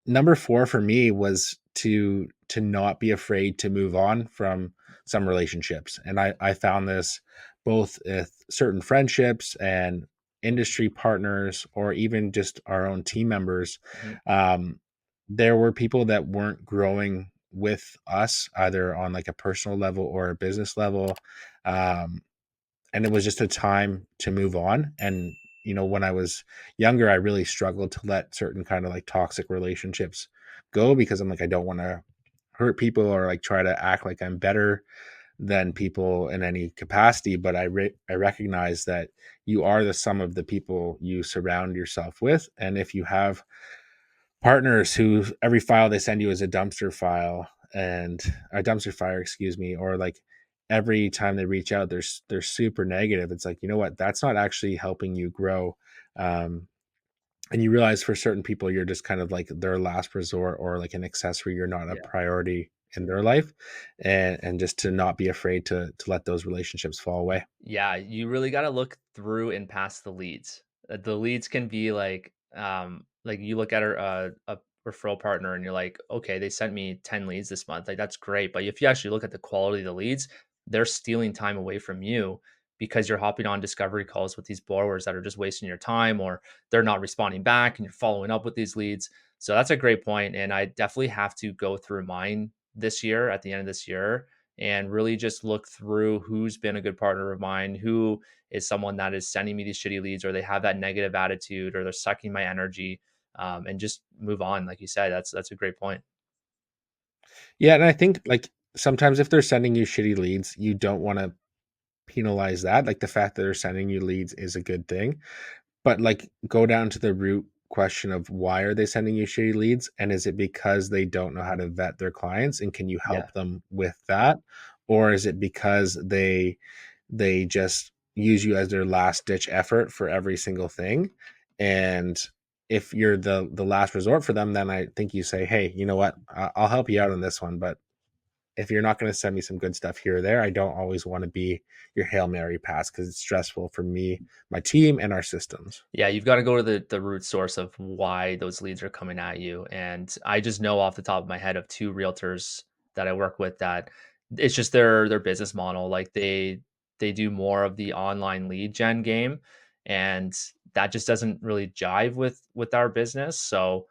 number four for me was to not be afraid to move on from some relationships. And I found this both with certain friendships and industry partners, or even just our own team members. Mhm. um, there were people that weren't growing with us, either on like a personal level or a business level. um, and it was just a time to move on. And when I was younger, I really struggled to let certain kind of like toxic relationships go, because I'm like, I don't want to hurt people or like try to act like I'm better than people in any capacity. But I recognize that you are the sum of the people you surround yourself with. And if you have partners who every file they send you is a dumpster file, and a dumpster fire, excuse me, or like every time they reach out, they're super negative. It's like, you know what, that's not actually helping you grow. um, and you realize for certain people, you're just kind of like their last resort, or like an accessory. You're not a Yeah. priority in their life. And just to not be afraid to let those relationships fall away. Yeah, you really gotta look through and past the leads. The leads can be like you look at a referral partner and you're like, okay, they sent me 10 leads this month. Like that's great. But if you actually look at the quality of the leads, they're stealing time away from you because you're hopping on discovery calls with these borrowers that are just wasting your time, or they're not responding back and you're following up with these leads. So that's a great point. And I definitely have to go through mine this year at the end of this year and really just look through who's been a good partner of mine, who is someone that is sending me these shitty leads, or they have that negative attitude, or they're sucking my energy, and just move on. Like you said, that's a great point. Yeah, and I think like sometimes if they're sending you shitty leads, you don't want to penalize that. Like the fact that they're sending you leads is a good thing, but like go down to the root question of why are they sending you shitty leads, and is it because they don't know how to vet their clients, and can you Yeah. help them with that? Or is it because they just use you as their last ditch effort for every single thing? And if you're the last resort for them, then I think you say, hey, you know what, I'll help you out on this one, but if you're not going to send me some good stuff here or there, I don't always want to be your Hail Mary pass, because it's stressful for me, my team, and our systems. Yeah, you've got to go to the root source of why those leads are coming at you. And I just know off the top of my head of two realtors that I work with that it's just their business model. Like they do more of the online lead gen game, and that just doesn't really jive with our business. So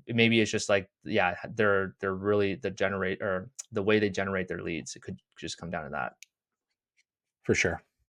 maybe it's just like, yeah, they're really the way they generate their leads. It could just come down to that. For sure.